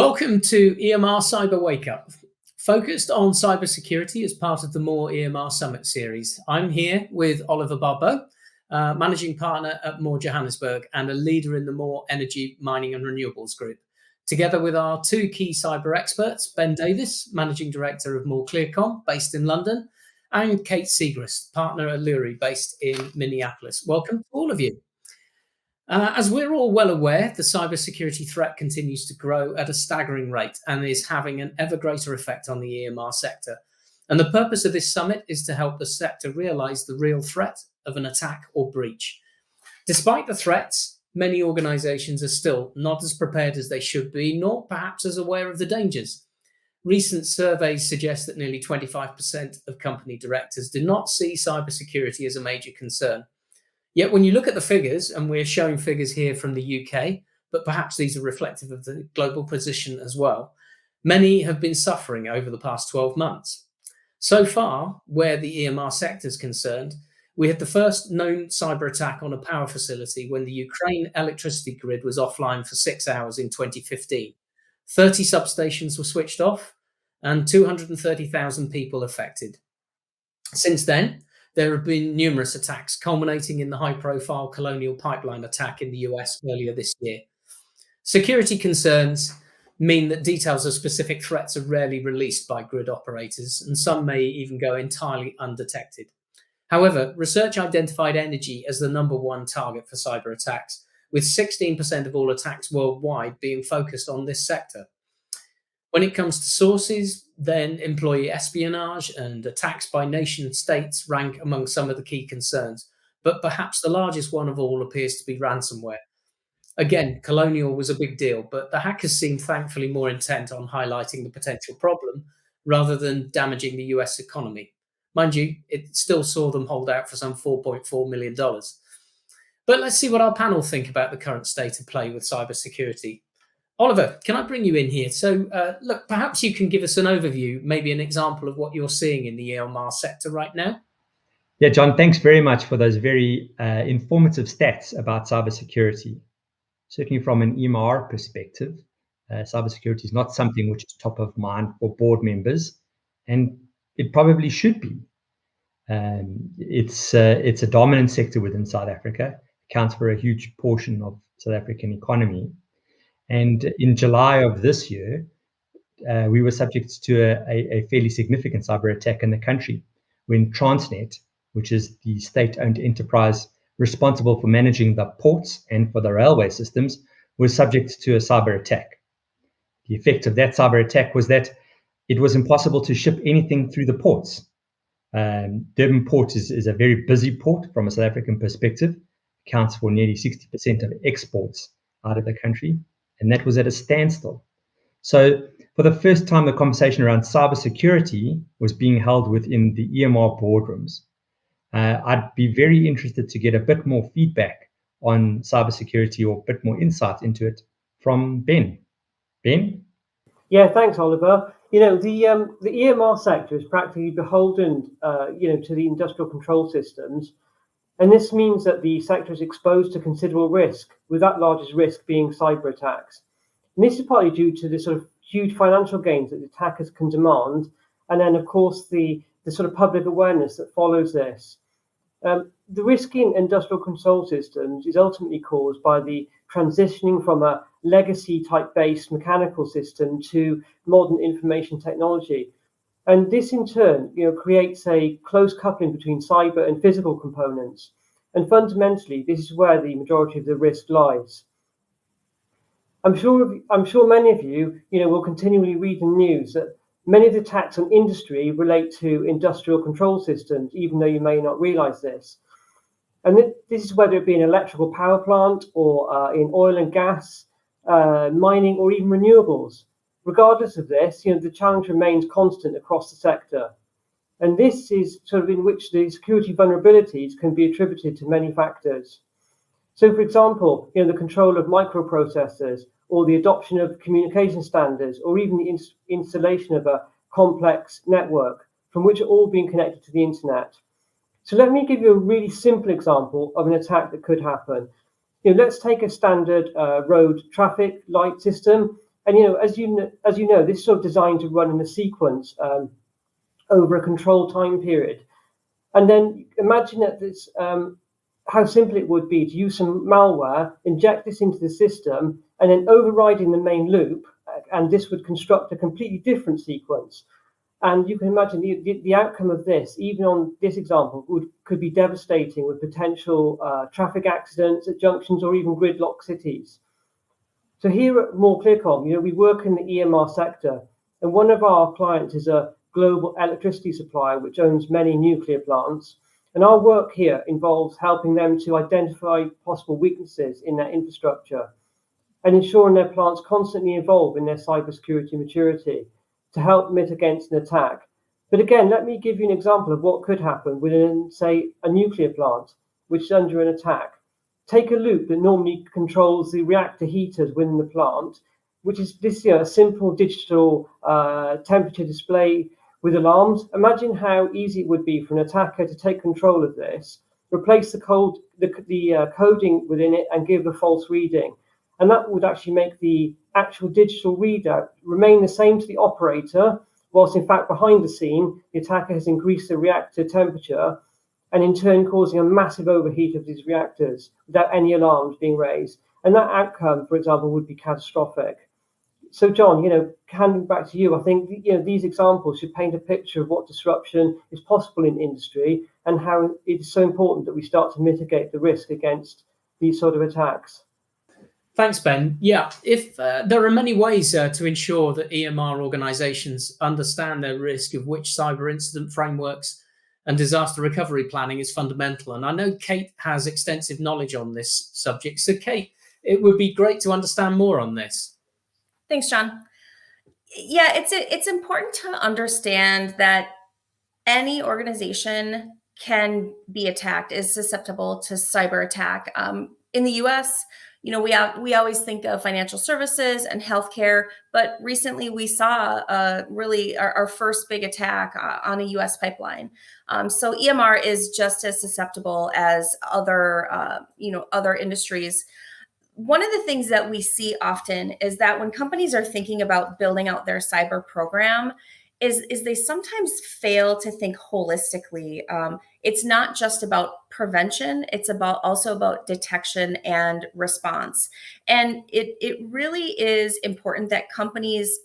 Welcome to EMR Cyber Wake Up, focused on cybersecurity as part of the More EMR Summit series. I'm here with Oliver Barbeau, managing partner at More Johannesburg and a leader in the More Energy, Mining and Renewables Group, together with our two key cyber experts, Ben Davis, managing director of More Clearcom, based in London, and Kate Segrist, partner at Lurie, based in Minneapolis. Welcome to all of you. As we're all well aware, the cybersecurity threat continues to grow at a staggering rate and is having an ever greater effect on the EMR sector. And the purpose of this summit is to help the sector realise the real threat of an attack or breach. Despite the threats, many organisations are still not as prepared as they should be, nor perhaps as aware of the dangers. Recent surveys suggest that nearly 25% of company directors do not see cybersecurity as a major concern. Yet when you look at the figures, and we're showing figures here from the UK, but perhaps these are reflective of the global position as well, many have been suffering over the past 12 months. So far, where the EMR sector is concerned, we had the first known cyber attack on a power facility when the Ukraine electricity grid was offline for 6 hours in 2015. 30 substations were switched off and 230,000 people affected. Since then, there have been numerous attacks, culminating in the high-profile Colonial Pipeline attack in the US earlier this year. Security concerns mean that details of specific threats are rarely released by grid operators, and some may even go entirely undetected. However, research identified energy as the number one target for cyber attacks, with 16% of all attacks worldwide being focused on this sector. When it comes to sources, then employee espionage and attacks by nation states rank among some of the key concerns, but perhaps the largest one of all appears to be ransomware. Again, Colonial was a big deal, but the hackers seem thankfully more intent on highlighting the potential problem rather than damaging the US economy. Mind you, it still saw them hold out for some $4.4 million. But let's see what our panel think about the current state of play with cybersecurity. Oliver, can I bring you in here? So, look, perhaps you can give us an overview, maybe an example of what you're seeing in the EMR sector right now. Yeah, John, thanks very much for those very informative stats about cybersecurity. Certainly from an EMR perspective, cybersecurity is not something which is top of mind for board members, and it probably should be. It's a dominant sector within South Africa, accounts for a huge portion of South African economy. And in July of this year, we were subject to a fairly significant cyber attack in the country when Transnet, which is the state-owned enterprise responsible for managing the ports and for the railway systems, was subject to a cyber attack. The effect of that cyber attack was that it was impossible to ship anything through the ports. Durban Port is a very busy port from a South African perspective, accounts for nearly 60% of exports out of the country, and that was at a standstill. So for the first time, the conversation around cybersecurity was being held within the EMR boardrooms. I'd be very interested to get a bit more feedback on cybersecurity or a bit more insight into it from Ben. Ben? Yeah, thanks, Oliver. The EMR sector is practically beholden, to the industrial control systems. And this means that the sector is exposed to considerable risk, with that largest risk being cyber attacks. And this is partly due to the sort of huge financial gains that the attackers can demand, and then, of course, the sort of public awareness that follows this. The risk in industrial control systems is ultimately caused by the transitioning from a legacy type-based mechanical system to modern information technology. And this in turn, creates a close coupling between cyber and physical components. And fundamentally, this is where the majority of the risk lies. I'm sure many of you, will continually read the news that many of the attacks on industry relate to industrial control systems, even though you may not realize this. And this is whether it be an electrical power plant or in oil and gas, mining, or even renewables. Regardless of this, the challenge remains constant across the sector. And this is sort of in which the security vulnerabilities can be attributed to many factors. So, for example, the control of microprocessors, or the adoption of communication standards, or even the installation of a complex network from which are all being connected to the internet. So let me give you a really simple example of an attack that could happen. Let's take a standard road traffic light system. And as you know, this is sort of designed to run in a sequence over a controlled time period. And then imagine that this, how simple it would be to use some malware, inject this into the system, and then overriding the main loop, and this would construct a completely different sequence. And you can imagine the outcome of this, even on this example, could be devastating, with potential traffic accidents at junctions or even gridlock cities. So here at More Clearcom, we work in the EMR sector, and one of our clients is a global electricity supplier which owns many nuclear plants. And our work here involves helping them to identify possible weaknesses in their infrastructure and ensuring their plants constantly evolve in their cybersecurity maturity to help mitigate an attack. But again, let me give you an example of what could happen within, say, a nuclear plant which is under an attack. Take a loop that normally controls the reactor heaters within the plant, which is this a simple digital temperature display with alarms. Imagine how easy it would be for an attacker to take control of this, replace the coding within it, and give a false reading. And that would actually make the actual digital readout remain the same to the operator, whilst in fact behind the scene, the attacker has increased the reactor temperature and in turn causing a massive overheat of these reactors without any alarms being raised. And that outcome, for example, would be catastrophic. So John, handing back to you, I think these examples should paint a picture of what disruption is possible in industry and how it is so important that we start to mitigate the risk against these sort of attacks. Thanks, Ben. Yeah, if there are many ways to ensure that EMR organizations understand their risk, of which cyber incident frameworks and disaster recovery planning is fundamental. And I know Kate has extensive knowledge on this subject. So Kate, it would be great to understand more on this. Thanks, John. Yeah, it's important to understand that any organization can be attacked, is susceptible to cyber attack. In the US, we always think of financial services and healthcare, but recently we saw really our first big attack on a US pipeline. So EMR is just as susceptible as other industries. One of the things that we see often is that when companies are thinking about building out their cyber program, is they sometimes fail to think holistically. It's not just about prevention, it's also about detection and response. And it really is important that companies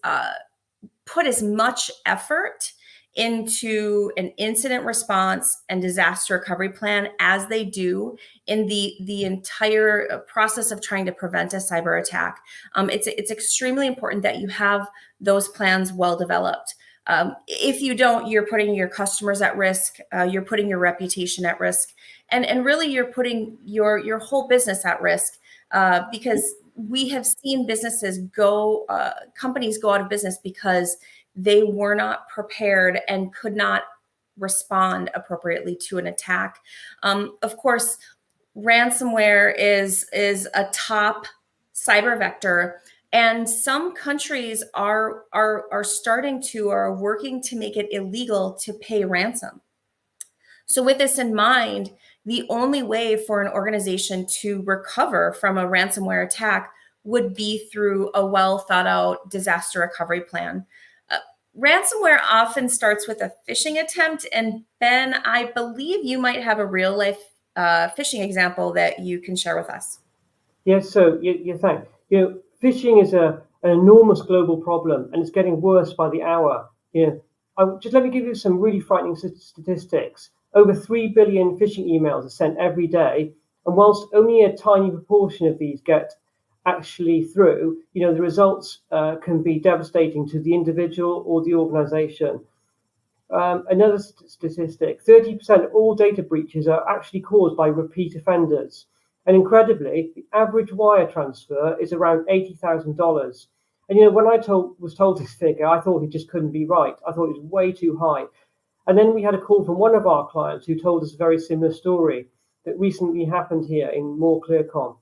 put as much effort into an incident response and disaster recovery plan as they do in the entire process of trying to prevent a cyber attack. It's extremely important that you have those plans well developed. If you don't, you're putting your customers at risk, you're putting your reputation at risk, and really you're putting your whole business at risk, because we have seen companies go out of business because they were not prepared and could not respond appropriately to an attack. Of course, ransomware is a top cyber vector, and some countries are working to make it illegal to pay ransom. So with this in mind, the only way for an organization to recover from a ransomware attack would be through a well thought out disaster recovery plan. Ransomware often starts with a phishing attempt. And Ben, I believe you might have a real life phishing example that you can share with us. Yes, so thanks. Phishing is an enormous global problem, and it's getting worse by the hour. Just let me give you some really frightening statistics. Over 3 billion phishing emails are sent every day, and whilst only a tiny proportion of these get actually through, the results can be devastating to the individual or the organization. Another statistic, 30% of all data breaches are actually caused by repeat offenders. And incredibly, the average wire transfer is around $80,000. And when I was told this figure, I thought it just couldn't be right. I thought it was way too high. And then we had a call from one of our clients who told us a very similar story that recently happened here in More Clearcom.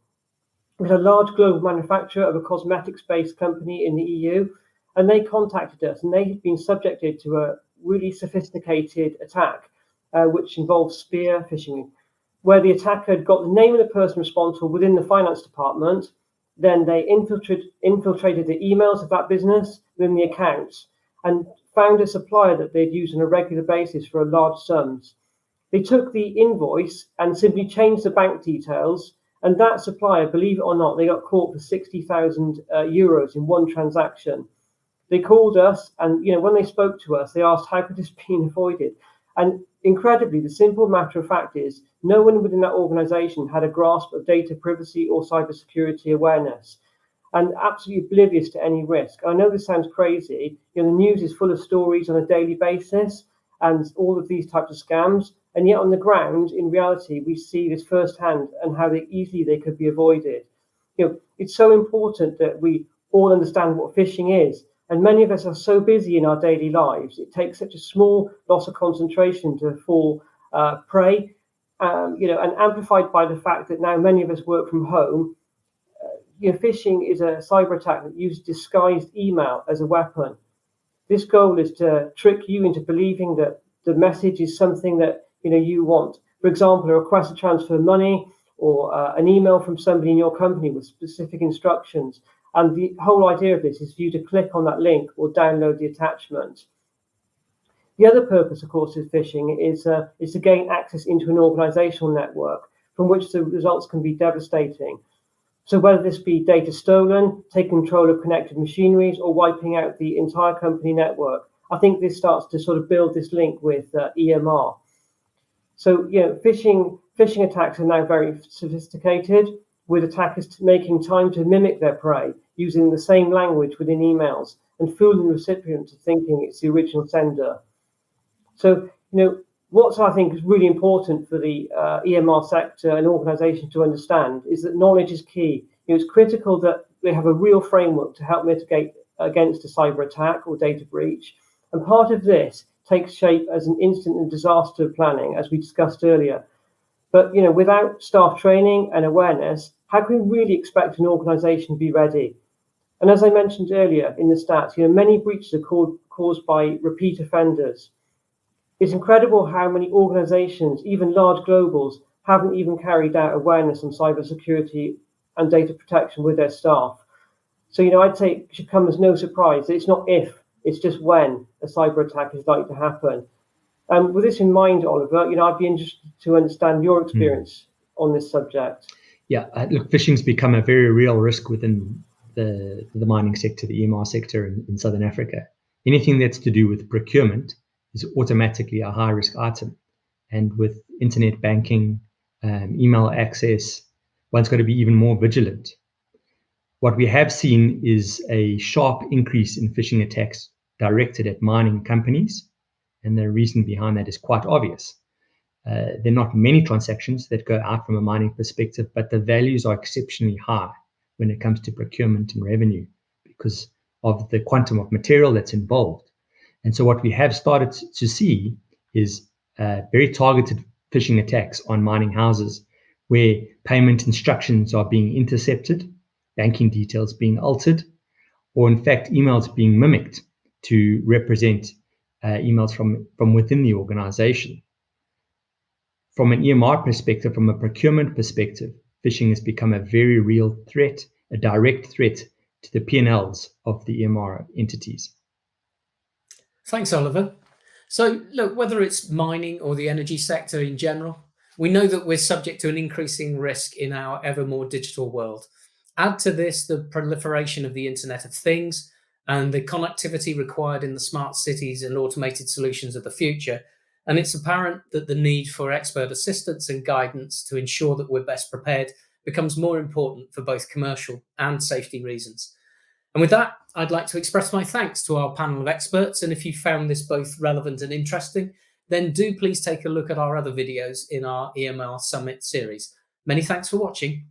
It was a large global manufacturer of a cosmetics-based company in the EU, and they contacted us, and they had been subjected to a really sophisticated attack, which involved spear phishing, where the attacker had got the name of the person responsible within the finance department, Then they infiltrated the emails of that business within the accounts and found a supplier that they'd use on a regular basis for large sums. They took the invoice and simply changed the bank details, and that supplier, believe it or not, they got caught for 60,000 euros in one transaction. They called us, and when they spoke to us, they asked how could this be avoided. And incredibly, the simple matter of fact is no one within that organization had a grasp of data privacy or cybersecurity awareness, and absolutely oblivious to any risk. I know this sounds crazy. The news is full of stories on a daily basis and all of these types of scams, and yet on the ground, in reality, we see this firsthand and how easily they could be avoided. It's so important that we all understand what phishing is. And many of us are so busy in our daily lives, it takes such a small loss of concentration to fall prey, and amplified by the fact that now many of us work from home. Phishing is a cyber attack that uses disguised email as a weapon. This goal is to trick you into believing that the message is something that you want. For example, a request to transfer money or an email from somebody in your company with specific instructions. And the whole idea of this is for you to click on that link or download the attachment. The other purpose, of course, of phishing is to gain access into an organizational network from which the results can be devastating. So whether this be data stolen, taking control of connected machineries, or wiping out the entire company network, I think this starts to sort of build this link with EMR. So, phishing attacks are now very sophisticated, with attackers making time to mimic their prey, using the same language within emails and fooling the recipient to thinking it's the original sender. So, what I think is really important for the EMR sector and organizations to understand is that knowledge is key. It's critical that they have a real framework to help mitigate against a cyber attack or data breach. And part of this takes shape as an instant and disaster planning, as we discussed earlier. But without staff training and awareness, how can we really expect an organization to be ready? And as I mentioned earlier in the stats, many breaches are caused by repeat offenders. It's incredible how many organizations, even large globals, haven't even carried out awareness on cybersecurity and data protection with their staff. So I'd say it should come as no surprise that it's not if, it's just when a cyber attack is likely to happen. With this in mind, Oliver, I'd be interested to understand your experience on this subject. Yeah, look, phishing's become a very real risk within the mining sector, the EMR sector in Southern Africa. Anything that's to do with procurement is automatically a high-risk item. And with internet banking, email access, one's got to be even more vigilant. What we have seen is a sharp increase in phishing attacks directed at mining companies. And the reason behind that is quite obvious. There are not many transactions that go out from a mining perspective, but the values are exceptionally high when it comes to procurement and revenue because of the quantum of material that's involved. And so what we have started to see is very targeted phishing attacks on mining houses where payment instructions are being intercepted, banking details being altered, or in fact, emails being mimicked to represent emails from within the organization. From an EMR perspective, from a procurement perspective, phishing has become a very real threat, a direct threat to the P&Ls of the EMR entities. Thanks, Oliver. So, look, whether it's mining or the energy sector in general, we know that we're subject to an increasing risk in our ever more digital world. Add to this the proliferation of the Internet of Things and the connectivity required in the smart cities and automated solutions of the future, and it's apparent that the need for expert assistance and guidance to ensure that we're best prepared becomes more important for both commercial and safety reasons. And with that, I'd like to express my thanks to our panel of experts, and if you found this both relevant and interesting, then do please take a look at our other videos in our EMR Summit series. Many thanks for watching.